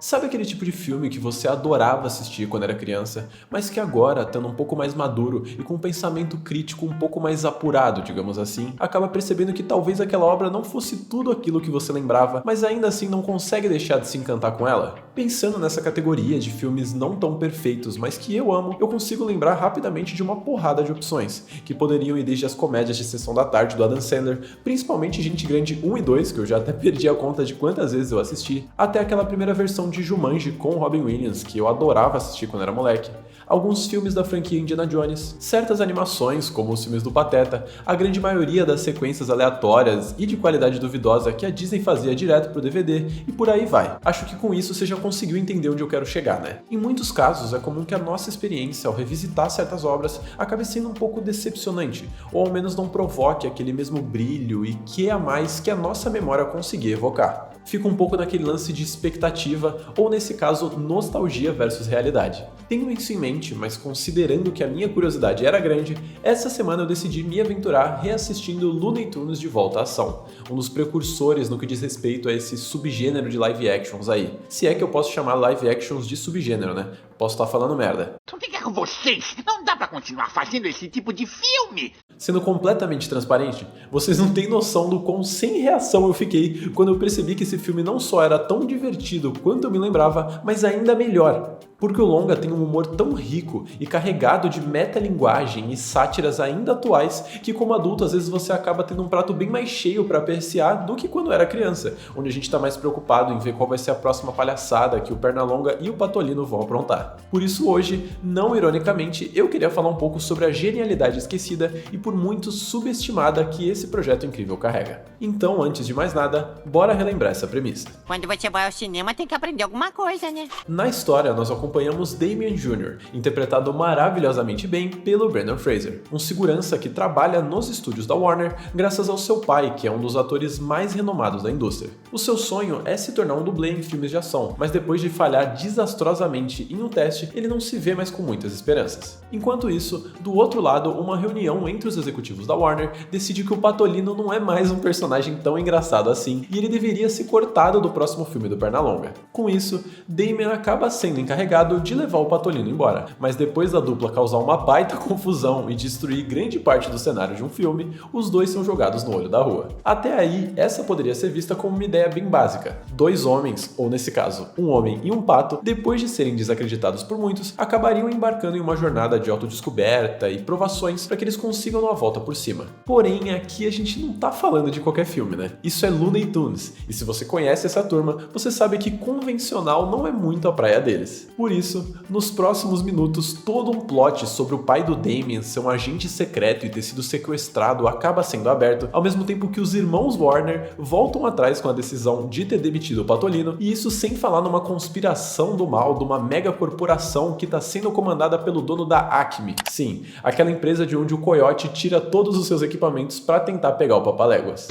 Sabe aquele tipo de filme que você adorava assistir quando era criança, mas que agora, estando um pouco mais maduro e com um pensamento crítico um pouco mais apurado, digamos assim, acaba percebendo que talvez aquela obra não fosse tudo aquilo que você lembrava, mas ainda assim não consegue deixar de se encantar com ela? Pensando nessa categoria de filmes não tão perfeitos, mas que eu amo, eu consigo lembrar rapidamente de uma porrada de opções, que poderiam ir desde as comédias de Sessão da Tarde do Adam Sandler, principalmente Gente Grande 1 e 2, que eu já até perdi a conta de quantas vezes eu assisti, até aquela primeira versão de Jumanji com Robin Williams, que eu adorava assistir quando era moleque, alguns filmes da franquia Indiana Jones, certas animações, como os filmes do Pateta, a grande maioria das sequências aleatórias e de qualidade duvidosa que a Disney fazia direto pro DVD, e por aí vai. Acho que com isso você já conseguiu entender onde eu quero chegar, né? Em muitos casos, é comum que a nossa experiência ao revisitar certas obras acabe sendo um pouco decepcionante, ou ao menos não provoque aquele mesmo brilho e que a mais que a nossa memória conseguia evocar. Fica um pouco naquele lance de expectativa, ou nesse caso, nostalgia versus realidade. Tendo isso em mente, mas considerando que a minha curiosidade era grande, essa semana eu decidi me aventurar reassistindo Looney Tunes de volta à ação, um dos precursores no que diz respeito a esse subgênero de live actions aí. Se é que eu posso chamar live actions de subgênero, né? Posso estar falando merda. O que é com vocês? Não dá pra continuar fazendo esse tipo de filme! Sendo completamente transparente, vocês não têm noção do quão sem reação eu fiquei quando eu percebi que esse filme não só era tão divertido quanto eu me lembrava, mas ainda melhor. Porque o longa tem um humor tão rico e carregado de metalinguagem e sátiras ainda atuais que como adulto às vezes você acaba tendo um prato bem mais cheio para apreciar do que quando era criança, onde a gente tá mais preocupado em ver qual vai ser a próxima palhaçada que o Pernalonga e o Patolino vão aprontar. Por isso hoje, não ironicamente, eu queria falar um pouco sobre a genialidade esquecida e por muitos subestimada que esse projeto incrível carrega. Então, antes de mais nada, bora relembrar essa premissa. Quando você vai ao cinema tem que aprender alguma coisa, né? Na história, nós acompanhamos Damian Jr., interpretado maravilhosamente bem pelo Brendan Fraser, um segurança que trabalha nos estúdios da Warner graças ao seu pai, que é um dos atores mais renomados da indústria. O seu sonho é se tornar um dublê em filmes de ação, mas depois de falhar desastrosamente em um teste, ele não se vê mais com muitas esperanças. Enquanto isso, do outro lado, uma reunião entre os executivos da Warner decide que o Patolino não é mais um personagem tão engraçado assim e ele deveria ser cortado do próximo filme do Pernalonga. Com isso, Damian acaba sendo encarregado de levar o Patolino embora, mas depois da dupla causar uma baita confusão e destruir grande parte do cenário de um filme, os dois são jogados no olho da rua. Até aí, essa poderia ser vista como uma ideia bem básica. Dois homens, ou nesse caso, um homem e um pato, depois de serem desacreditados por muitos, acabariam embarcando em uma jornada de autodescoberta e provações para que eles consigam uma volta por cima. Porém, aqui a gente não tá falando de qualquer filme, né? Isso é Looney Tunes, e se você conhece essa turma, você sabe que convencional não é muito a praia deles. Por isso, nos próximos minutos, todo um plot sobre o pai do Damian ser um agente secreto e ter sido sequestrado acaba sendo aberto, ao mesmo tempo que os irmãos Warner voltam atrás com a decisão de ter demitido o Patolino, e isso sem falar numa conspiração do mal de uma mega corporação que está sendo comandada pelo dono da Acme. Sim, aquela empresa de onde o Coyote tira todos os seus equipamentos para tentar pegar o Papaléguas.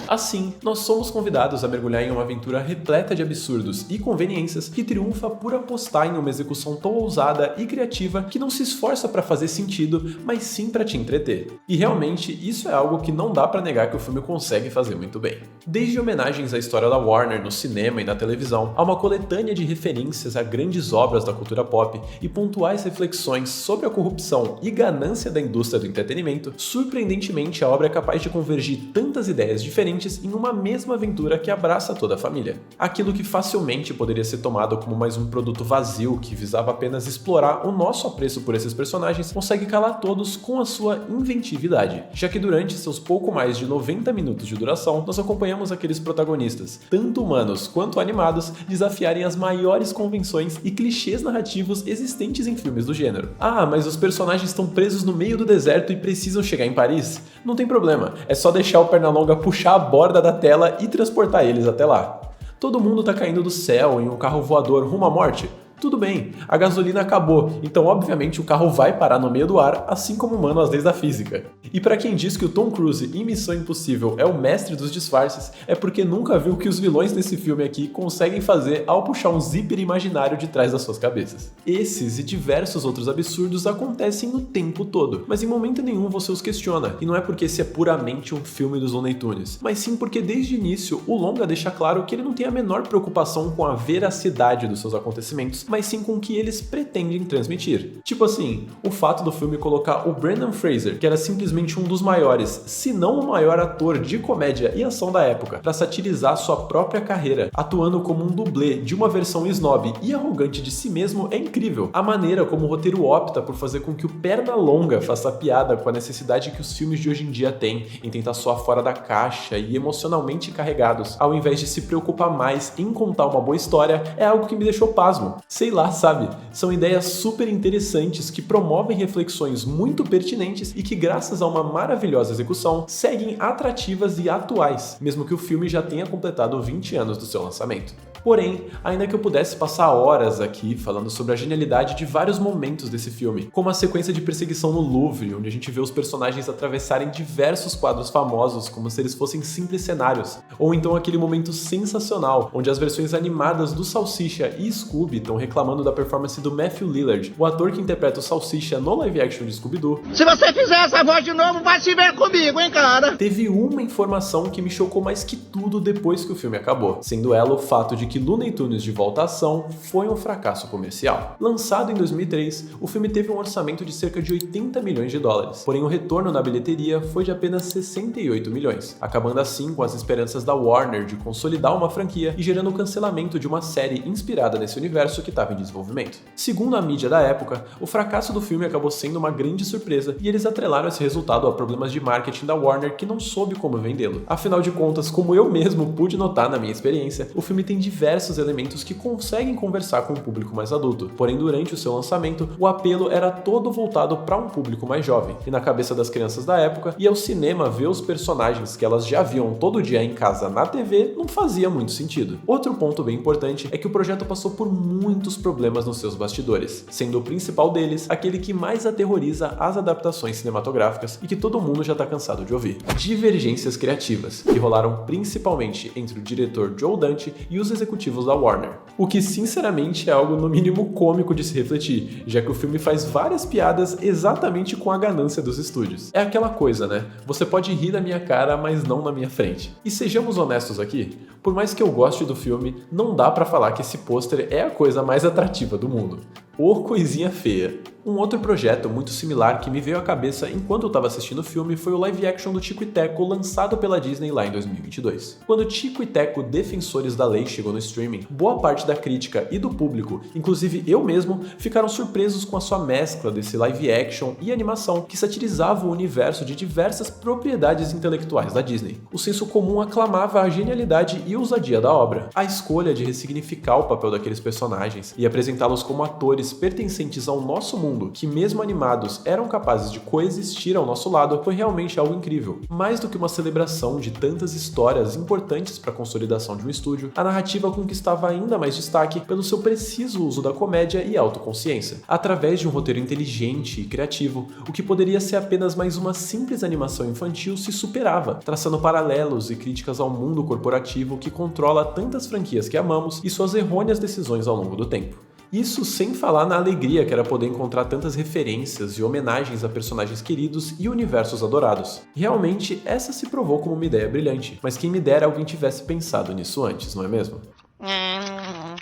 Assim, nós somos convidados a mergulhar em uma aventura repleta de absurdos e conveniências que triunfa por apostar em uma execução tão ousada e criativa que não se esforça para fazer sentido, mas sim para te entreter. E realmente, isso é algo que não dá para negar que o filme consegue fazer muito bem. Desde homenagens à história da Warner no cinema e na televisão, a uma coletânea de referências a grandes obras da cultura pop e pontuais reflexões sobre a corrupção e ganância da indústria do entretenimento, surpreendentemente a obra é capaz de convergir tantas ideias diferentes em uma mesma aventura que abraça toda a família. Aquilo que facilmente poderia ser tomado como mais um produto vazio que visava apenas explorar o nosso apreço por esses personagens, consegue calar todos com a sua inventividade, já que durante seus pouco mais de 90 minutos de duração, nós acompanhamos aqueles protagonistas, tanto humanos quanto animados, desafiarem as maiores convenções e clichês narrativos existentes em filmes do gênero. Ah, mas os personagens estão presos no meio do deserto e precisam chegar em Paris? Não tem problema, é só deixar o Pernalonga puxar a borda da tela e transportar eles até lá. Todo mundo tá caindo do céu em um carro voador rumo à morte? Tudo bem, a gasolina acabou, então obviamente o carro vai parar no meio do ar, assim como mandam as leis da física. E pra quem diz que o Tom Cruise em Missão Impossível é o mestre dos disfarces, é porque nunca viu o que os vilões desse filme aqui conseguem fazer ao puxar um zíper imaginário de trás das suas cabeças. Esses e diversos outros absurdos acontecem o tempo todo, mas em momento nenhum você os questiona, e não é porque esse é puramente um filme dos Looney Tunes, mas sim porque desde o início o longa deixa claro que ele não tem a menor preocupação com a veracidade dos seus acontecimentos, mas sim com o que eles pretendem transmitir. Tipo assim, o fato do filme colocar o Brendan Fraser, que era simplesmente um dos maiores, se não o maior ator de comédia e ação da época, para satirizar sua própria carreira, atuando como um dublê de uma versão snob e arrogante de si mesmo, é incrível. A maneira como o roteiro opta por fazer com que o Pernalonga faça piada com a necessidade que os filmes de hoje em dia têm em tentar soar fora da caixa e emocionalmente carregados, ao invés de se preocupar mais em contar uma boa história, é algo que me deixou pasmo. Sei lá, sabe? São ideias super interessantes que promovem reflexões muito pertinentes e que, graças a uma maravilhosa execução, seguem atrativas e atuais, mesmo que o filme já tenha completado 20 anos do seu lançamento. Porém, ainda que eu pudesse passar horas aqui falando sobre a genialidade de vários momentos desse filme, como a sequência de perseguição no Louvre, onde a gente vê os personagens atravessarem diversos quadros famosos como se eles fossem simples cenários, ou então aquele momento sensacional, onde as versões animadas do Salsicha e Scooby estão reclamando da performance do Matthew Lillard, o ator que interpreta o Salsicha no live action de Scooby-Doo. Se você fizer essa voz de novo, vai se ver comigo, hein, cara? Teve uma informação que me chocou mais que tudo depois que o filme acabou, sendo ela o fato de que Looney Tunes de Volta à Ação foi um fracasso comercial. Lançado em 2003, o filme teve um orçamento de cerca de 80 milhões de dólares, porém o retorno na bilheteria foi de apenas 68 milhões, acabando assim com as esperanças da Warner de consolidar uma franquia e gerando o cancelamento de uma série inspirada nesse universo que estava em desenvolvimento. Segundo a mídia da época, o fracasso do filme acabou sendo uma grande surpresa e eles atrelaram esse resultado a problemas de marketing da Warner que não soube como vendê-lo. Afinal de contas, como eu mesmo pude notar na minha experiência, o filme tem diversos elementos que conseguem conversar com um público mais adulto, porém durante o seu lançamento, o apelo era todo voltado para um público mais jovem, e na cabeça das crianças da época, ir ao cinema ver os personagens que elas já viam todo dia em casa na TV não fazia muito sentido. Outro ponto bem importante é que o projeto passou por muitos problemas nos seus bastidores, sendo o principal deles aquele que mais aterroriza as adaptações cinematográficas e que todo mundo já tá cansado de ouvir: divergências criativas, que rolaram principalmente entre o diretor Joe Dante e os executivos da Warner. O que sinceramente é algo no mínimo cômico de se refletir, já que o filme faz várias piadas exatamente com a ganância dos estúdios. É aquela coisa, né? Você pode rir da minha cara, mas não na minha frente. E sejamos honestos aqui, por mais que eu goste do filme, não dá pra falar que esse pôster é a coisa mais atrativa do mundo. Ô coisinha feia. Um outro projeto muito similar que me veio à cabeça enquanto eu estava assistindo o filme foi o live action do Tico e Teco lançado pela Disney lá em 2022. Quando Tico e Teco Defensores da Lei chegou no streaming, boa parte da crítica e do público, inclusive eu mesmo, ficaram surpresos com a sua mescla desse live action e animação que satirizava o universo de diversas propriedades intelectuais da Disney. O senso comum aclamava a genialidade e ousadia da obra. A escolha de ressignificar o papel daqueles personagens e apresentá-los como atores pertencentes ao nosso mundo, que mesmo animados eram capazes de coexistir ao nosso lado, foi realmente algo incrível. Mais do que uma celebração de tantas histórias importantes para a consolidação de um estúdio, a narrativa conquistava ainda mais destaque pelo seu preciso uso da comédia e autoconsciência, através de um roteiro inteligente e criativo. O que poderia ser apenas mais uma simples animação infantil se superava, traçando paralelos e críticas ao mundo corporativo que controla tantas franquias que amamos e suas errôneas decisões ao longo do tempo. Isso sem falar na alegria que era poder encontrar tantas referências e homenagens a personagens queridos e universos adorados. Realmente, essa se provou como uma ideia brilhante, mas quem me dera alguém tivesse pensado nisso antes, não é mesmo?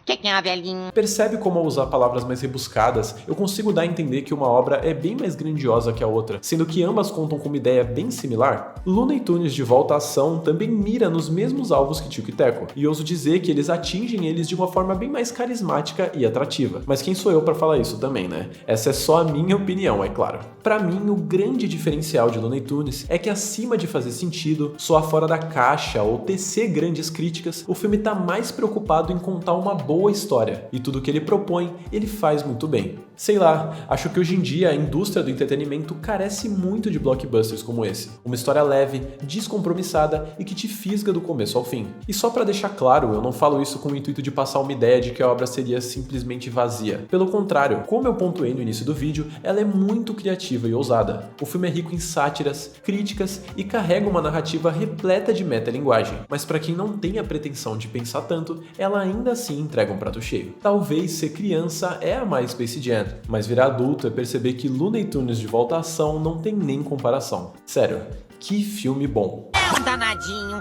Que é uma velhinha? Percebe como ao usar palavras mais rebuscadas, eu consigo dar a entender que uma obra é bem mais grandiosa que a outra, sendo que ambas contam com uma ideia bem similar? Looney Tunes de Volta à Ação também mira nos mesmos alvos que Tico e Teco, e ouso dizer que eles atingem eles de uma forma bem mais carismática e atrativa. Mas quem sou eu para falar isso também, né? Essa é só a minha opinião, é claro. Para mim, o grande diferencial de Looney Tunes é que, acima de fazer sentido, soar fora da caixa ou tecer grandes críticas, o filme tá mais preocupado em contar uma boa boa história, e tudo que ele propõe, ele faz muito bem. Sei lá, acho que hoje em dia a indústria do entretenimento carece muito de blockbusters como esse. Uma história leve, descompromissada e que te fisga do começo ao fim. E só pra deixar claro, eu não falo isso com o intuito de passar uma ideia de que a obra seria simplesmente vazia. Pelo contrário, como eu pontuei no início do vídeo, ela é muito criativa e ousada. O filme é rico em sátiras, críticas e carrega uma narrativa repleta de metalinguagem. Mas pra quem não tem a pretensão de pensar tanto, ela ainda assim entrega um prato cheio. Talvez ser criança é a mais Space Jam, mas virar adulto é perceber que Looney Tunes de volta à ação não tem nem comparação. Sério, que filme bom! É um danadinho.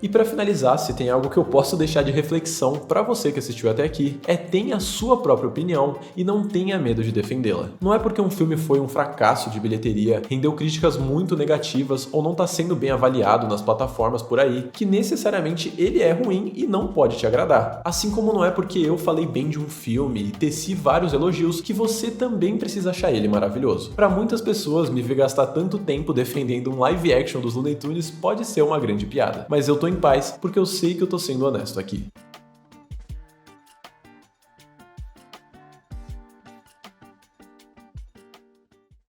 E pra finalizar, se tem algo que eu posso deixar de reflexão pra você que assistiu até aqui, tenha a sua própria opinião e não tenha medo de defendê-la. Não é porque um filme foi um fracasso de bilheteria, rendeu críticas muito negativas ou não tá sendo bem avaliado nas plataformas por aí, que necessariamente ele é ruim e não pode te agradar. Assim como não é porque eu falei bem de um filme e teci vários elogios que você também precisa achar ele maravilhoso. Pra muitas pessoas, me ver gastar tanto tempo defendendo um live action dos Looney Tunes pode ser uma grande piada, mas eu tô em paz porque eu sei que eu tô sendo honesto aqui.